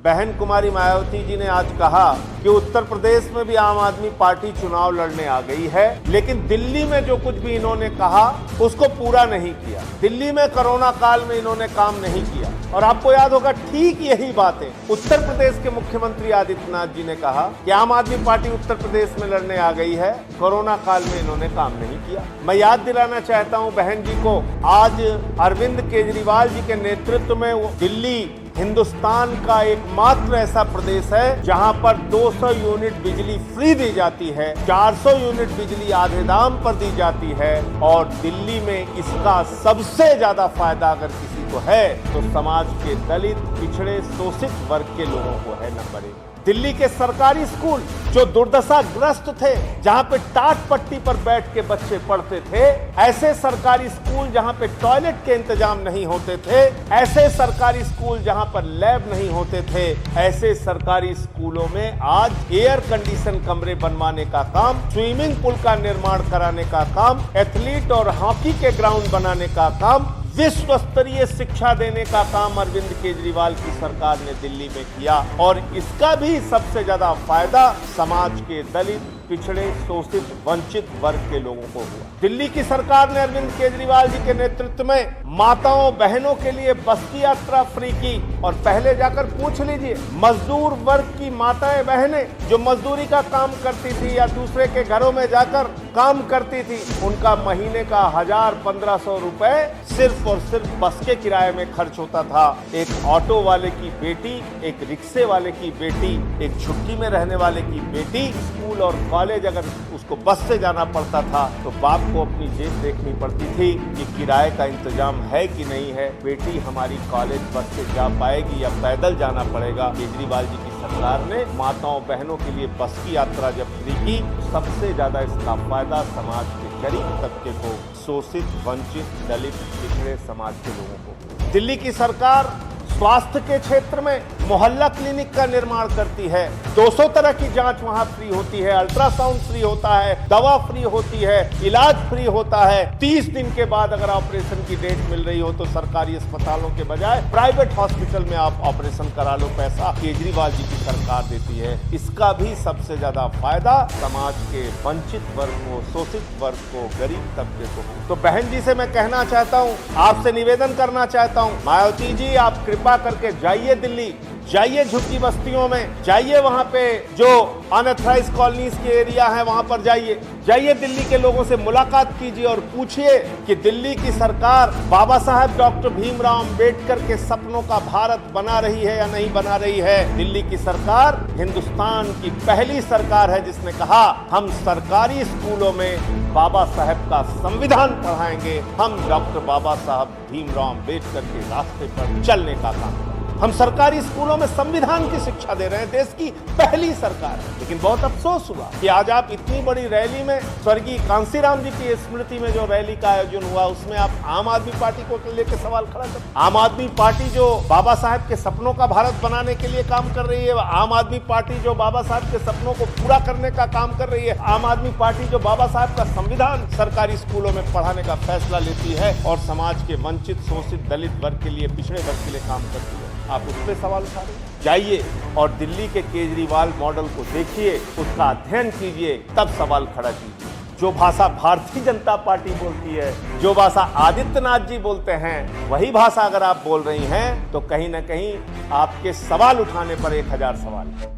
बहन कुमारी मायावती जी ने आज कहा कि उत्तर प्रदेश में भी आम आदमी पार्टी चुनाव लड़ने आ गई है, लेकिन दिल्ली में जो कुछ भी इन्होंने कहा उसको पूरा नहीं किया। दिल्ली में कोरोना काल में इन्होंने काम नहीं किया। और आपको याद होगा, ठीक यही बातें उत्तर प्रदेश के मुख्यमंत्री आदित्यनाथ जी ने कहा कि आम आदमी पार्टी उत्तर प्रदेश में लड़ने आ गई है, कोरोना काल में इन्होंने काम नहीं किया। मैं याद दिलाना चाहता हूं बहन जी को, आज अरविंद केजरीवाल जी के नेतृत्व में दिल्ली हिंदुस्तान का एकमात्र ऐसा प्रदेश है जहां पर 200 यूनिट बिजली फ्री दी जाती है, 400 यूनिट बिजली आधे दाम पर दी जाती है। और दिल्ली में इसका सबसे ज्यादा फायदा अगर किसी को है तो समाज के दलित, पिछड़े, शोषित वर्ग के लोगों को है। नंबर 1, दिल्ली के सरकारी स्कूल जो दुर्दशाग्रस्त थे, जहां पे टाट पट्टी पर बैठ के बच्चे पढ़ते थे, ऐसे सरकारी स्कूल जहां पे टॉयलेट के इंतजाम नहीं होते थे, ऐसे सरकारी स्कूल जहां पर लैब नहीं होते थे, ऐसे सरकारी स्कूलों में आज एयर कंडीशन कमरे बनवाने का काम, स्विमिंग पूल का निर्माण कराने का काम, एथलीट और हॉकी के ग्राउंड बनाने का काम, विश्व स्तरीय शिक्षा देने का काम अरविंद केजरीवाल की सरकार ने दिल्ली में किया। और इसका भी सबसे ज्यादा फायदा समाज के दलित, पिछड़े, शोषित, वंचित वर्ग के लोगों को हुआ। दिल्ली की सरकार ने अरविंद केजरीवाल जी के नेतृत्व में माताओं बहनों के लिए बस की यात्रा फ्री की। और पहले जाकर पूछ लीजिए, मजदूर वर्ग की माताएं बहनें जो मजदूरी का काम करती थी या दूसरे के घरों में जाकर काम करती थी, उनका महीने का 1000-1500 रुपए सिर्फ और सिर्फ बस के किराए में खर्च होता था। एक ऑटो वाले की बेटी, एक रिक्शे वाले की बेटी, एक झुग्गी में रहने वाले की बेटी स्कूल और कॉलेज अगर उसको बस से जाना पड़ता था तो बाप को अपनी जेब देखनी पड़ती थी कि किराए का इंतजाम है कि नहीं है, बेटी हमारी कॉलेज बस से जा पाएगी या पैदल जाना पड़ेगा। केजरीवाल जी की सरकार ने माताओं बहनों के लिए बस की यात्रा जब फ्री की, सबसे ज्यादा इसका फायदा समाज के गरीब तबके को, शोषित, वंचित, दलित, पिछड़े समाज के लोगों को। दिल्ली की सरकार स्वास्थ्य के क्षेत्र में मोहल्ला क्लिनिक का निर्माण करती है। 200 तरह की जांच वहां फ्री होती है, अल्ट्रासाउंड फ्री होता है, दवा फ्री होती है, इलाज फ्री होता है। 30 दिन के बाद अगर ऑपरेशन की डेट मिल रही हो तो सरकारी अस्पतालों के बजाय प्राइवेट हॉस्पिटल में आप ऑपरेशन करा लो, पैसा केजरीवाल जी की सरकार देती है। इसका भी सबसे ज्यादा फायदा समाज के वंचित वर्ग को, शोषित वर्ग को, गरीब तबके को। तो बहन जी से मैं कहना चाहता हूँ, आपसे निवेदन करना चाहता हूँ, मायावती जी आप कृपा करके जाइए दिल्ली, जाइए झुग्गी बस्तियों में, जाइए वहां पे जो अनऑथराइज्ड कॉलोनीज के एरिया है वहां पर जाइए दिल्ली के लोगों से मुलाकात कीजिए और पूछिए कि दिल्ली की सरकार बाबा साहब डॉक्टर भीमराव अंबेडकर के सपनों का भारत बना रही है या नहीं बना रही है। दिल्ली की सरकार हिंदुस्तान की पहली सरकार है जिसने कहा हम सरकारी स्कूलों में बाबा साहब का संविधान पढ़ाएंगे, हम डॉक्टर बाबा साहब भीमराव अंबेडकर के रास्ते पर चलने का काम। हम सरकारी स्कूलों में संविधान की शिक्षा दे रहे हैं, देश की पहली सरकार है। लेकिन बहुत अफसोस हुआ कि आज आप इतनी बड़ी रैली में, स्वर्गीय कांसीराम जी की स्मृति में जो रैली का आयोजन हुआ उसमें आप आम आदमी पार्टी को लेकर सवाल खड़ा कर। आम आदमी पार्टी जो बाबा साहब के सपनों का भारत बनाने के लिए काम कर रही है, आम आदमी पार्टी जो बाबा साहब के सपनों को पूरा करने का काम कर रही है, आम आदमी पार्टी जो बाबा साहब का संविधान सरकारी स्कूलों में पढ़ाने का फैसला लेती है और समाज के वंचित, शोषित, दलित वर्ग के लिए, पिछड़े वर्ग के लिए काम करती है, आप उस पर सवाल उठा रहे हैं। जाइए और दिल्ली के केजरीवाल मॉडल को देखिए, उसका अध्ययन कीजिए, तब सवाल खड़ा कीजिए। जो भाषा भारतीय जनता पार्टी बोलती है, जो भाषा आदित्यनाथ जी बोलते हैं, वही भाषा अगर आप बोल रही हैं तो कहीं ना कहीं आपके सवाल उठाने पर 1000 सवाल है।